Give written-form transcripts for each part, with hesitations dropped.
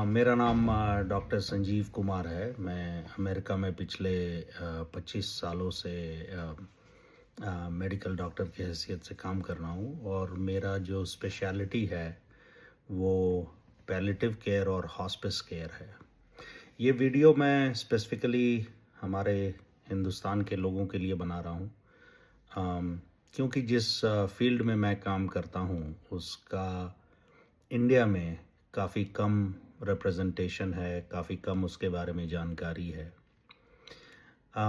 मेरा नाम डॉक्टर संजीव कुमार है। मैं अमेरिका में पिछले 25 सालों से मेडिकल डॉक्टर की हैसियत से काम कर रहा हूँ और मेरा जो स्पेशलिटी है वो पैलिएटिव केयर और हॉस्पिस केयर है। ये वीडियो मैं स्पेसिफिकली हमारे हिंदुस्तान के लोगों के लिए बना रहा हूँ, क्योंकि जिस फील्ड में मैं काम करता हूँ उसका इंडिया में काफ़ी कम रिप्रेजेंटेशन है, काफ़ी कम उसके बारे में जानकारी है।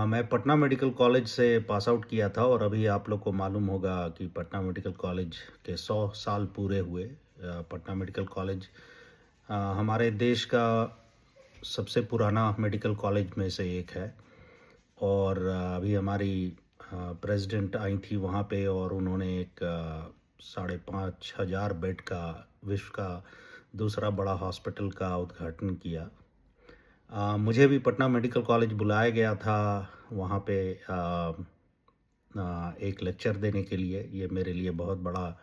मैं पटना मेडिकल कॉलेज से पास आउट किया था और अभी आप लोग को मालूम होगा कि पटना मेडिकल कॉलेज के 100 साल पूरे हुए। पटना मेडिकल कॉलेज हमारे देश का सबसे पुराना मेडिकल कॉलेज में से एक है और अभी हमारी प्रेसिडेंट आई थी वहाँ पे और उन्होंने एक 5,500 बेड का विश्व का दूसरा बड़ा हॉस्पिटल का उद्घाटन किया। मुझे भी पटना मेडिकल कॉलेज बुलाया गया था वहाँ पे एक लेक्चर देने के लिए। ये मेरे लिए बहुत बड़ा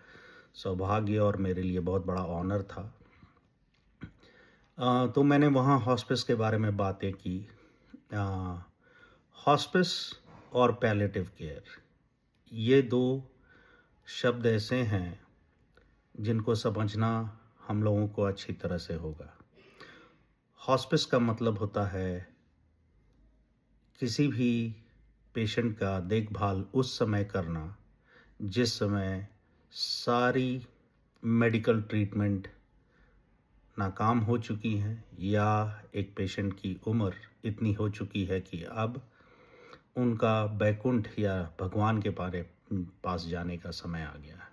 सौभाग्य और मेरे लिए बहुत बड़ा ऑनर था। तो मैंने वहाँ हॉस्पिस के बारे में बातें की। हॉस्पिस और पैलिएटिव केयर, ये दो शब्द ऐसे हैं जिनको समझना हम लोगों को अच्छी तरह से होगा। हॉस्पिस का मतलब होता है किसी भी पेशेंट का देखभाल उस समय करना जिस समय सारी मेडिकल ट्रीटमेंट नाकाम हो चुकी हैं या एक पेशेंट की उम्र इतनी हो चुकी है कि अब उनका बैकुंठ या भगवान के पास जाने का समय आ गया है।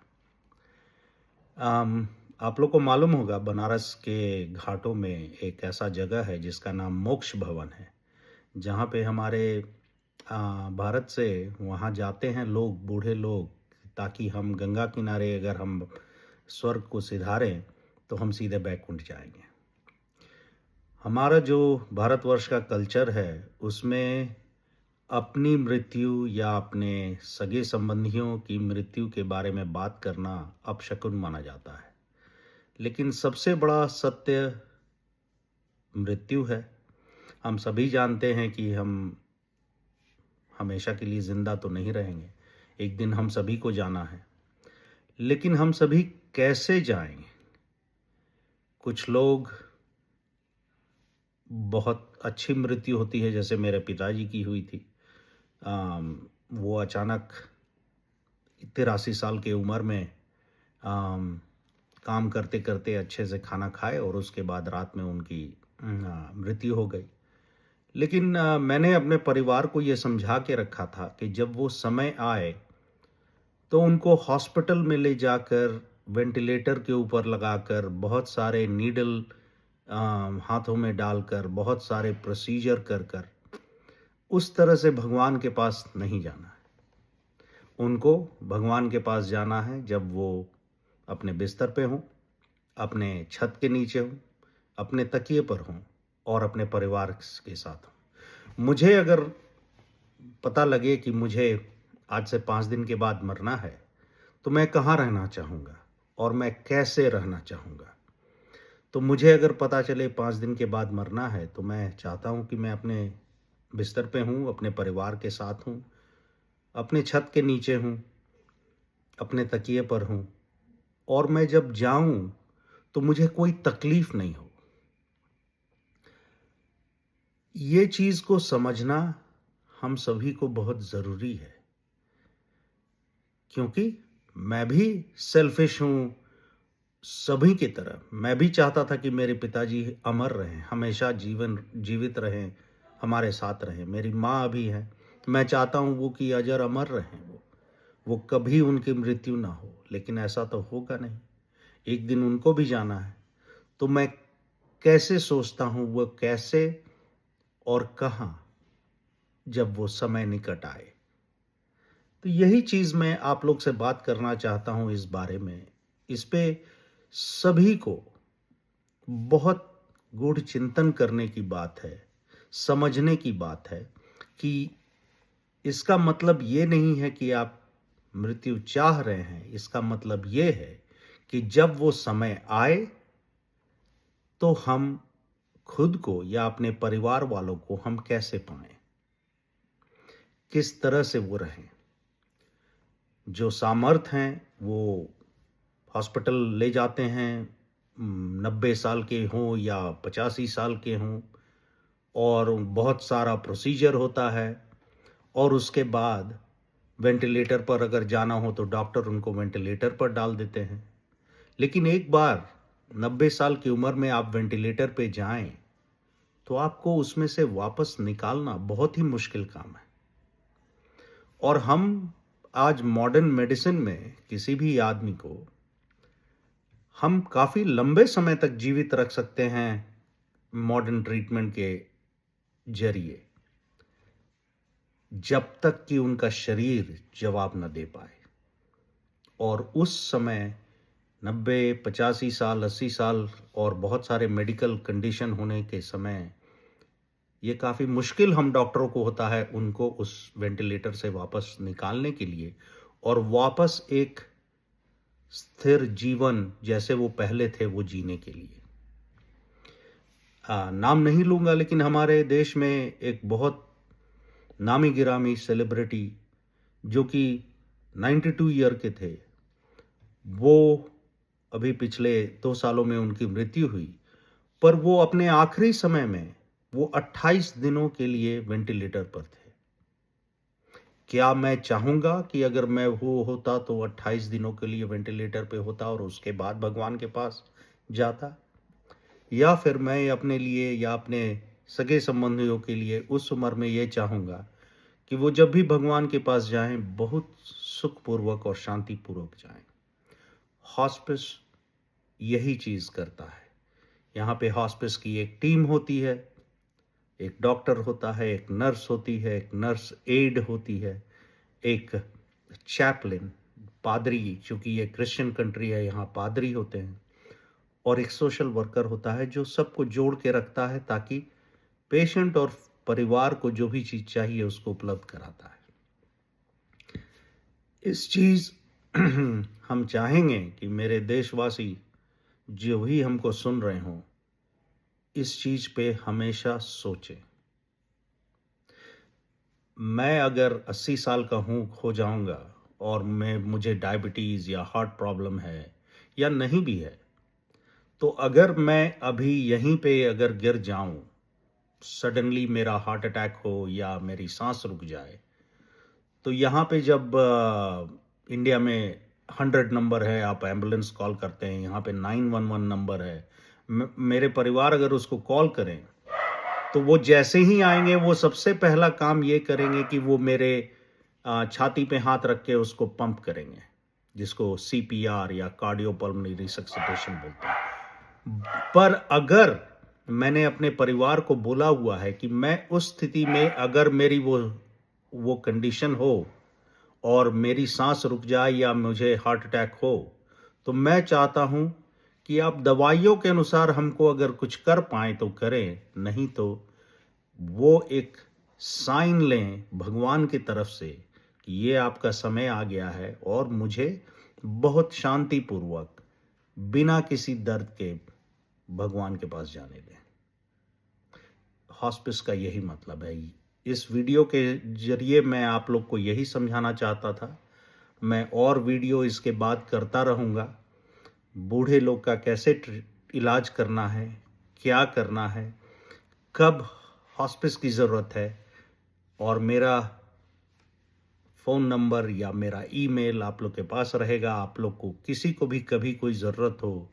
आप लोग को मालूम होगा बनारस के घाटों में एक ऐसा जगह है जिसका नाम मोक्ष भवन है, जहाँ पे हमारे भारत से वहाँ जाते हैं लोग, बूढ़े लोग, ताकि हम गंगा किनारे अगर हम स्वर्ग को सिधारें तो हम सीधे बैकुंठ जाएंगे। हमारा जो भारतवर्ष का कल्चर है उसमें अपनी मृत्यु या अपने सगे संबंधियों की मृत्यु के बारे में बात करना अपशकुन माना जाता है, लेकिन सबसे बड़ा सत्य मृत्यु है। हम सभी जानते हैं कि हम हमेशा के लिए जिंदा तो नहीं रहेंगे, एक दिन हम सभी को जाना है, लेकिन हम सभी कैसे जाएंगे? कुछ लोग बहुत अच्छी मृत्यु होती है, जैसे मेरे पिताजी की हुई थी। वो अचानक 83 साल की उम्र में काम करते करते अच्छे से खाना खाए और उसके बाद रात में उनकी मृत्यु हो गई। लेकिन मैंने अपने परिवार को ये समझा के रखा था कि जब वो समय आए तो उनको हॉस्पिटल में ले जाकर वेंटिलेटर के ऊपर लगाकर बहुत सारे नीडल हाथों में डालकर बहुत सारे प्रोसीजर कर कर उस तरह से भगवान के पास नहीं जाना है। उनको भगवान के पास जाना है जब वो अपने बिस्तर पे हों, अपने छत के नीचे हों, अपने तकिए पर हों और अपने परिवार के साथ हों। मुझे अगर पता लगे कि मुझे आज से 5 दिन के बाद मरना है तो मैं कहाँ रहना चाहूँगा और मैं कैसे रहना चाहूँगा। तो मुझे अगर पता चले 5 दिन के बाद मरना है तो मैं चाहता हूँ कि मैं अपने बिस्तर पे हूँ, अपने परिवार के साथ हूँ, अपने छत के नीचे हूँ, अपने तकिए पर हूँ और मैं जब जाऊँ तो मुझे कोई तकलीफ नहीं हो। ये चीज़ को समझना हम सभी को बहुत ज़रूरी है, क्योंकि मैं भी सेल्फिश हूँ सभी की तरह। मैं भी चाहता था कि मेरे पिताजी अमर रहें, हमेशा जीवित रहें, हमारे साथ रहें। मेरी माँ अभी है, मैं चाहता हूँ वो कि अजर अमर रहें, वो कभी उनकी मृत्यु ना हो, लेकिन ऐसा तो होगा नहीं। एक दिन उनको भी जाना है। तो मैं कैसे सोचता हूँ वो कैसे और कहाँ जब वो समय निकट आए। तो यही चीज़ मैं आप लोग से बात करना चाहता हूँ इस बारे में। इस पे सभी को बहुत गूढ़ चिंतन करने की बात है, समझने की बात है कि इसका मतलब ये नहीं है कि आप मृत्यु चाह रहे हैं। इसका मतलब ये है कि जब वो समय आए तो हम खुद को या अपने परिवार वालों को हम कैसे पाएं, किस तरह से वो रहें। जो सामर्थ हैं वो हॉस्पिटल ले जाते हैं, 90 साल के हों या 85 साल के हों, और बहुत सारा प्रोसीजर होता है, और उसके बाद वेंटिलेटर पर अगर जाना हो तो डॉक्टर उनको वेंटिलेटर पर डाल देते हैं। लेकिन एक बार 90 साल की उम्र में आप वेंटिलेटर पे जाएं तो आपको उसमें से वापस निकालना बहुत ही मुश्किल काम है। और हम आज मॉडर्न मेडिसिन में किसी भी आदमी को हम काफ़ी लंबे समय तक जीवित रख सकते हैं मॉडर्न ट्रीटमेंट के जरिए, जब तक कि उनका शरीर जवाब न दे पाए। और उस समय 90, 85 साल, 80 साल और बहुत सारे मेडिकल कंडीशन होने के समय ये काफ़ी मुश्किल हम डॉक्टरों को होता है उनको उस वेंटिलेटर से वापस निकालने के लिए, और वापस एक स्थिर जीवन जैसे वो पहले थे वो जीने के लिए। नाम नहीं लूँगा, लेकिन हमारे देश में एक बहुत नामी गिरामी सेलिब्रिटी जो कि 92 ईयर के थे, वो अभी पिछले 2 सालों में उनकी मृत्यु हुई। पर वो अपने आखिरी समय में वो 28 दिनों के लिए वेंटिलेटर पर थे। क्या मैं चाहूँगा कि अगर मैं वो होता तो 28 दिनों के लिए वेंटिलेटर पे होता और उसके बाद भगवान के पास जाता? या फिर मैं अपने लिए या अपने सगे संबंधियों के लिए उस उम्र में ये चाहूँगा कि वो जब भी भगवान के पास जाएं बहुत सुखपूर्वक और शांतिपूर्वक जाएं। हॉस्पिस यही चीज़ करता है। यहाँ पे हॉस्पिस की एक टीम होती है, एक डॉक्टर होता है, एक नर्स होती है, एक नर्स एड होती है, एक चैपलिन, पादरी, चूँकि ये क्रिश्चियन कंट्री है यहाँ पादरी होते हैं, और एक सोशल वर्कर होता है जो सबको जोड़ के रखता है ताकि पेशेंट और परिवार को जो भी चीज़ चाहिए उसको उपलब्ध कराता है। इस चीज़ हम चाहेंगे कि मेरे देशवासी जो भी हमको सुन रहे हों इस चीज़ पे हमेशा सोचें। मैं अगर 80 साल का हो जाऊंगा और मुझे डायबिटीज़ या हार्ट प्रॉब्लम है या नहीं भी है, तो अगर मैं अभी यहीं पे अगर गिर जाऊं, सडनली मेरा हार्ट अटैक हो या मेरी सांस रुक जाए, तो यहाँ पे जब इंडिया में 100 नंबर है, आप एम्बुलेंस कॉल करते हैं, यहाँ पे 911 नंबर है। मेरे परिवार अगर उसको कॉल करें तो वो जैसे ही आएंगे वो सबसे पहला काम ये करेंगे कि वो मेरे छाती पे हाथ रख के उसको पंप करेंगे, जिसको सीपीआर या कार्डियोपल्मोनरी रिसससिटेशन बोलते हैं। पर अगर मैंने अपने परिवार को बोला हुआ है कि मैं उस स्थिति में अगर मेरी वो कंडीशन हो और मेरी सांस रुक जाए या मुझे हार्ट अटैक हो, तो मैं चाहता हूं कि आप दवाइयों के अनुसार हमको अगर कुछ कर पाएं तो करें, नहीं तो वो एक साइन लें भगवान की तरफ से कि ये आपका समय आ गया है और मुझे बहुत शांतिपूर्वक बिना किसी दर्द के भगवान के पास जाने दें। हॉस्पिस का यही मतलब है। इस वीडियो के जरिए मैं आप लोग को यही समझाना चाहता था। मैं और वीडियो इसके बाद करता रहूँगा। बूढ़े लोग का कैसे इलाज करना है, क्या करना है, कब हॉस्पिस की ज़रूरत है, और मेरा फ़ोन नंबर या मेरा ईमेल आप लोग के पास रहेगा। आप लोग को किसी को भी कभी कोई ज़रूरत हो,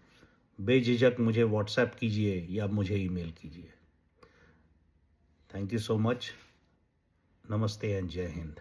बेझिझक मुझे व्हाट्सएप कीजिए या मुझे ईमेल कीजिए। Thank you so much. नमस्ते एंड जय हिंद।